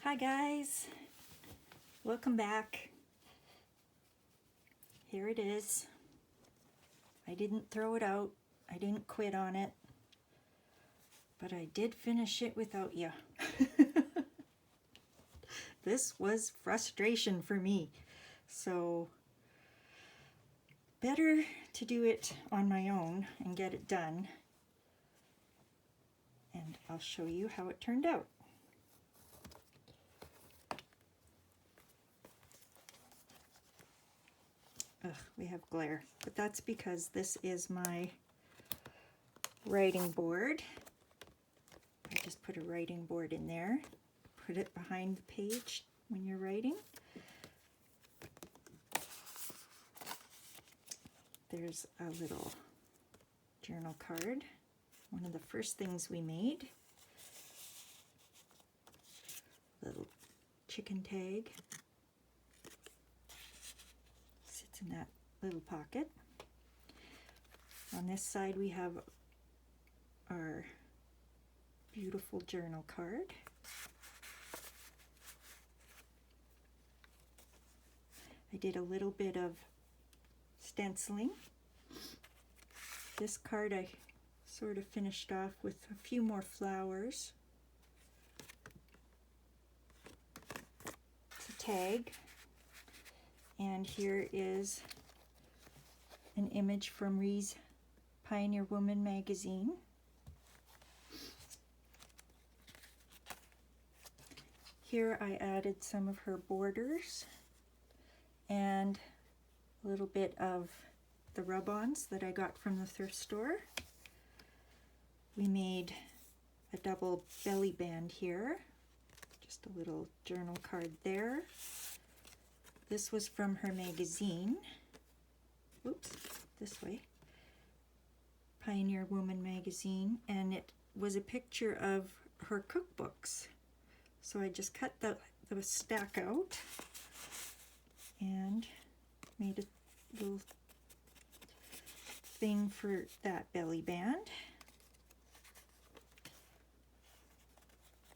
Hi guys, welcome back. Here it is. I didn't throw it out. I didn't quit on it, but I did finish it without you. This was frustration for me, so better to do it on my own and get it done, and I'll show you how it turned out. Ugh, we have glare, but that's because this is my writing board. I just put a writing board in there, put it behind the page when you're writing. There's a little journal card, one of the first things we made. Little chicken tag. Sits in that little pocket. On this side we have our beautiful journal card. I did a little bit of stenciling. This card I sort of finished off with a few more flowers. It's a tag. And here is an image from Ree's Pioneer Woman magazine. Here I added some of her borders and a little bit of the rub-ons that I got from the thrift store. We made a double belly band here, just a little journal card there. This was from her magazine. Oops, this way. Pioneer Woman magazine, and it was a picture of her cookbooks. So I just cut the stack out and made a little thing for that belly band.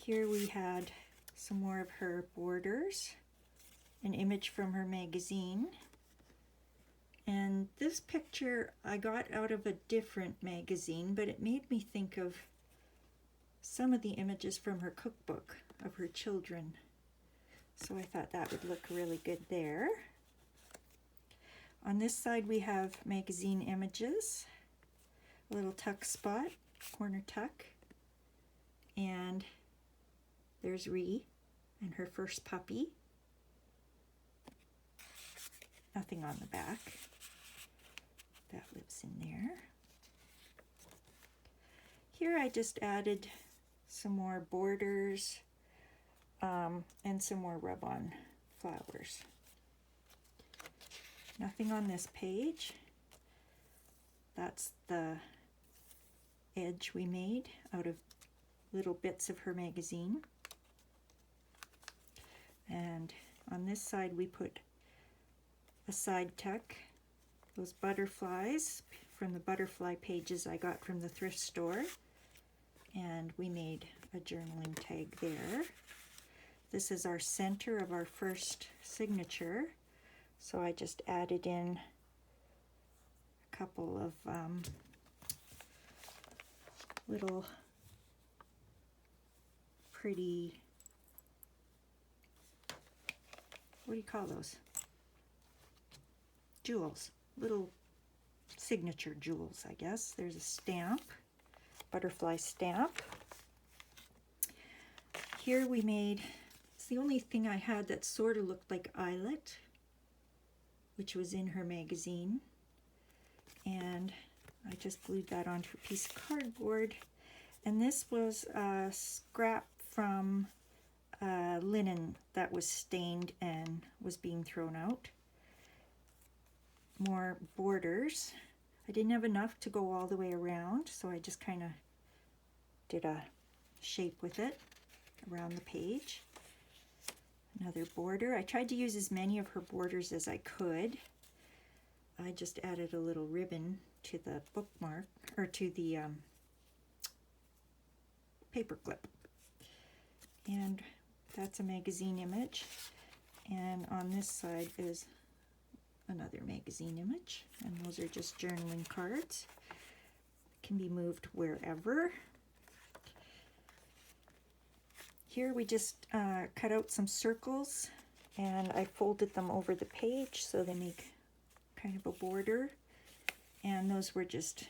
Here we had some more of her borders, an image from her magazine. And this picture I got out of a different magazine, but it made me think of some of the images from her cookbook of her children. So I thought that would look really good there. On this side we have magazine images, a little tuck spot, corner tuck, and there's Ree and her first puppy. Nothing on the back. That lives in there. Here I just added some more borders and some more rub-on flowers. Nothing on this page. That's the edge we made out of little bits of her magazine. And on this side we put a side tuck, those butterflies from the butterfly pages I got from the thrift store, and we made a journaling tag there. This is our center of our first signature, so I just added in a couple of little pretty, what do you call those? Jewels, little signature jewels, I guess. There's a stamp, butterfly stamp. Here we made, it's the only thing I had that sort of looked like eyelet, which was in her magazine. And I just glued that onto a piece of cardboard. And this was a scrap from linen that was stained and was being thrown out. More borders. I didn't have enough to go all the way around, so I just kind of did a shape with it around the page. Another border. I tried to use as many of her borders as I could. I just added a little ribbon to the bookmark, or to the paper clip. And That's a magazine image. And on this side is another magazine image. And those are just journaling cards. Can be moved wherever. Here we just cut out some circles and I folded them over the page so they make kind of a border. And those were just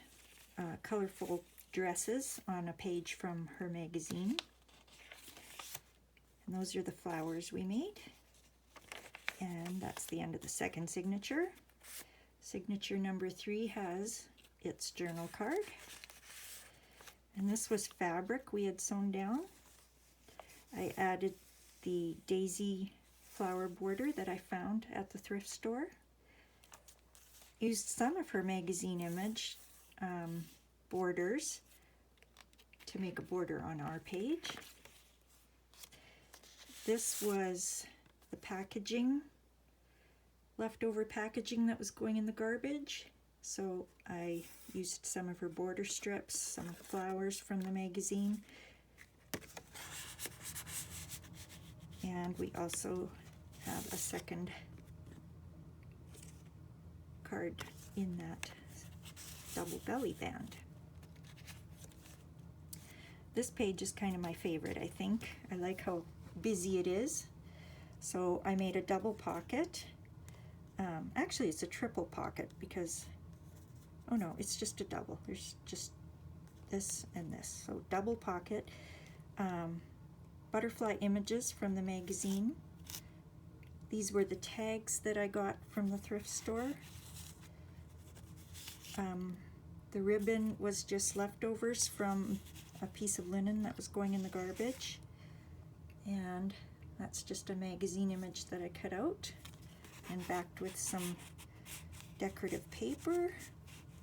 colorful dresses on a page from her magazine. And those are the flowers we made. And that's the end of the second signature. Signature number 3 has its journal card. And this was fabric we had sewn down. I added the daisy flower border that I found at the thrift store. Used some of her magazine image borders to make a border on our page. This was the packaging, leftover packaging that was going in the garbage. So I used some of her border strips, some flowers from the magazine. And we also have a second card in that double belly band. This page is kind of my favorite, I think. I like how busy it is. So I made a double pocket. Actually, it's a triple pocket because, oh no, it's just a double. There's just this and this. So double pocket. Butterfly images from the magazine. These were the tags that I got from the thrift store. The ribbon was just leftovers from a piece of linen that was going in the garbage. And that's just a magazine image that I cut out and backed with some decorative paper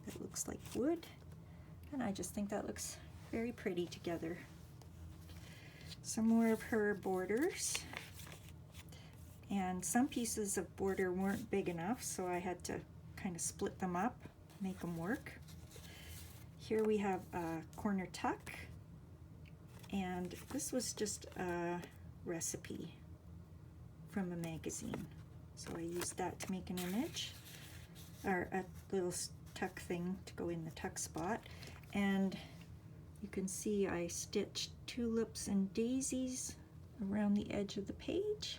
that looks like wood. And I just think that looks very pretty together. Some more of her borders. And some pieces of border weren't big enough, so I had to kind of split them up, make them work. Here we have a corner tuck. And this was just a recipe from a magazine. So I used that to make an image, or a little tuck thing to go in the tuck spot. And you can see I stitched tulips and daisies around the edge of the page.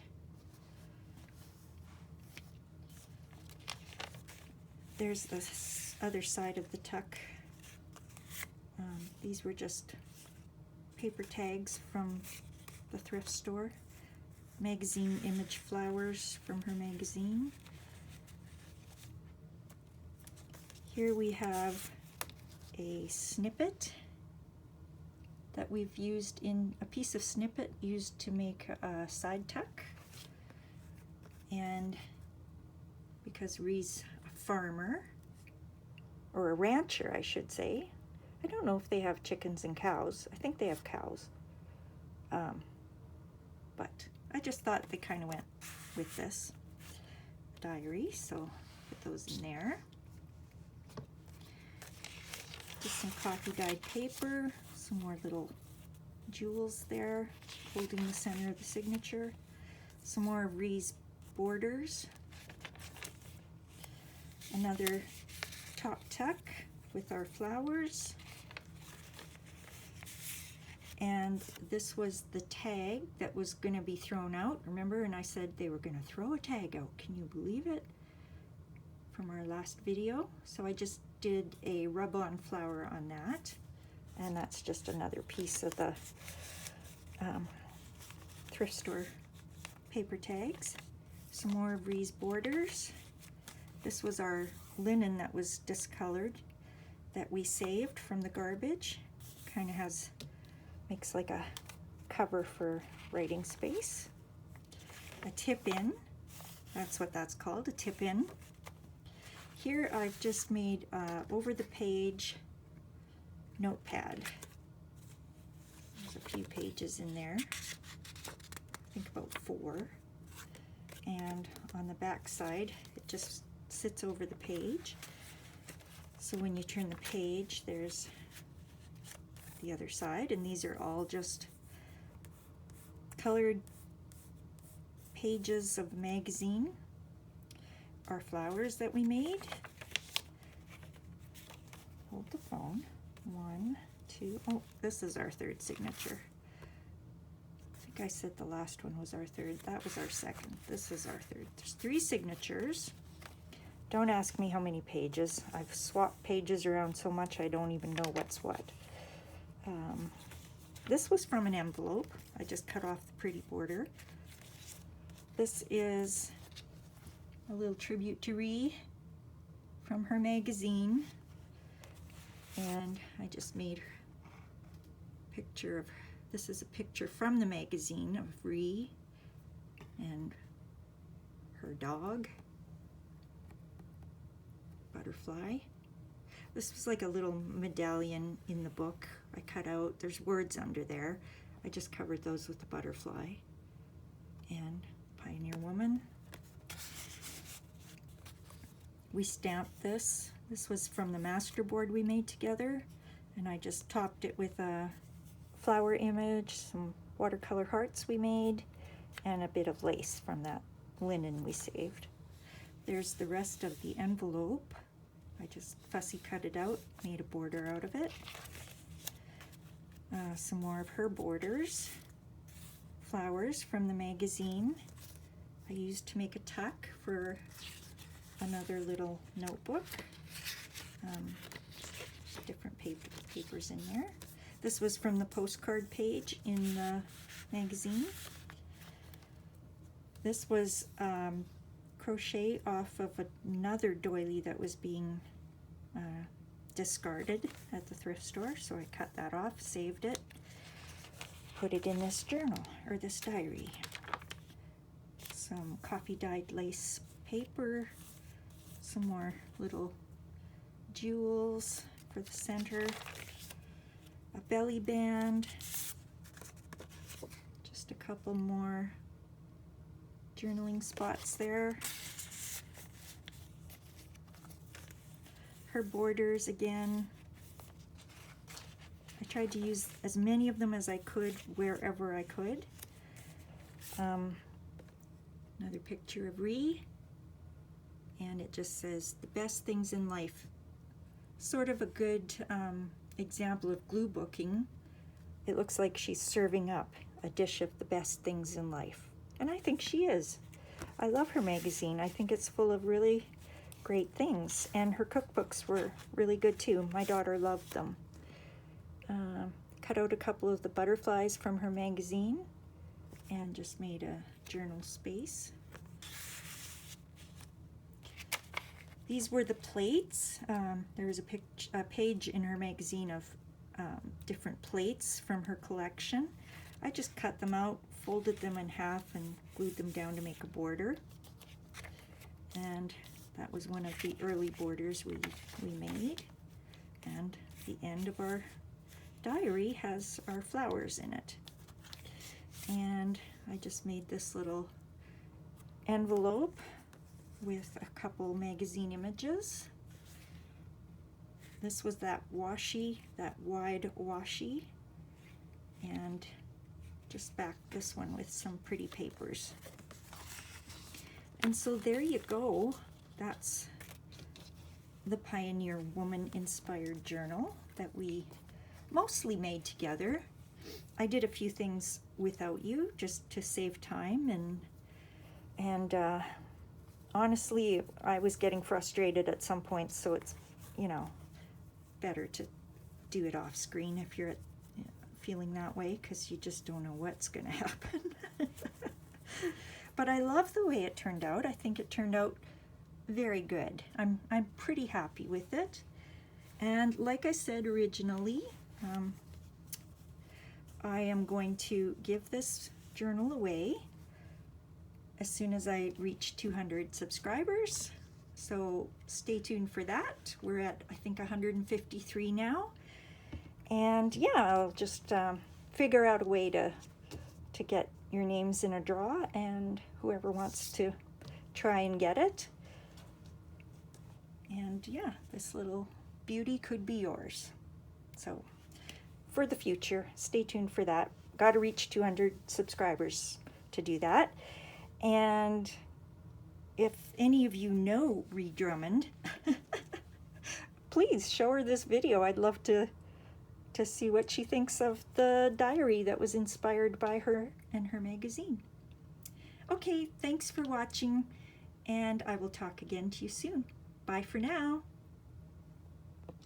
There's the other side of the tuck. These were just paper tags from the thrift store. Magazine image flowers from her magazine. Here we have a snippet that we've used in a piece of snippet used to make a side tuck. And because Ree's a farmer, or a rancher I should say, I don't know if they have chickens and cows. I think they have cows. But I just thought they kind of went with this diary, so put those in there. Just some coffee dyed paper, some more little jewels there, holding the center of the signature. Some more of Ree's borders. Another top tuck with our flowers. And this was the tag that was going to be thrown out. Remember, and I said they were going to throw a tag out. Can you believe it? From our last video. So I just did a rub-on flower on that. And that's just another piece of the thrift store paper tags. Some more of Ree's borders. This was our linen that was discolored that we saved from the garbage. Kind of makes like a cover for writing space. A tip-in, that's what that's called, a tip-in. Here I've just made over the page notepad. There's a few pages in there, I think about 4. And on the back side, it just sits over the page. So when you turn the page, there's the other side, and these are all just colored pages of the magazine are flowers that we made. Hold the phone. 1, 2, oh, this is our third signature. I think I said the last one was our third. That was our second. This is our third. There's 3 signatures. Don't ask me how many pages. I've swapped pages around so much I don't even know what's what. This was from an envelope. I just cut off the pretty border. This is a little tribute to Ree from her magazine. And I just made a picture of, this is a picture from the magazine of Ree and her dog, Butterfly. This was like a little medallion in the book I cut out. There's words under there. I just covered those with the butterfly. And Pioneer Woman. We stamped this. This was from the master board we made together, and I just topped it with a flower image, some watercolor hearts we made, and a bit of lace from that linen we saved. There's the rest of the envelope. I just fussy cut it out, made a border out of it. Some more of her borders. Flowers from the magazine I used to make a tuck for another little notebook. Different papers in there. This was from the postcard page in the magazine. This was crochet off of another doily that was being discarded at the thrift store, so I cut that off, saved it, put it in this journal, or this diary. Some coffee dyed lace paper, some more little jewels for the center, a belly band, just a couple more journaling spots there. Her borders again. I tried to use as many of them as I could wherever I could. Another picture of Ree, and it just says the best things in life. Sort of a good example of glue booking. It looks like she's serving up a dish of the best things in life, and I think she is. I love her magazine. I think it's full of really great things, and her cookbooks were really good too. My daughter loved them. Cut out a couple of the butterflies from her magazine and just made a journal space. These were the plates. There was a page in her magazine of different plates from her collection. I just cut them out, folded them in half, and glued them down to make a border. And that was one of the early borders we made. And the end of our diary has our flowers in it. And I just made this little envelope with a couple magazine images. This was that washi, that wide washi, and just backed this one with some pretty papers. And so there you go. That's the Pioneer Woman inspired journal that we mostly made together. I did a few things without you just to save time, and honestly, I was getting frustrated at some point, so it's, you know, better to do it off screen if you're feeling that way, because you just don't know what's going to happen. But I love the way it turned out. I think it turned out very good. I'm pretty happy with it. And like I said originally, I am going to give this journal away as soon as I reach 200 subscribers. So stay tuned for that. We're at, I think, 153 now. And yeah, I'll just figure out a way to get your names in a draw, and whoever wants to try and get it. And yeah, this little beauty could be yours. So for the future, stay tuned for that. Got to reach 200 subscribers to do that. And if any of you know Ree Drummond, please show her this video. I'd love to see what she thinks of the diary that was inspired by her and her magazine. Okay, thanks for watching, and I will talk again to you soon. Bye for now.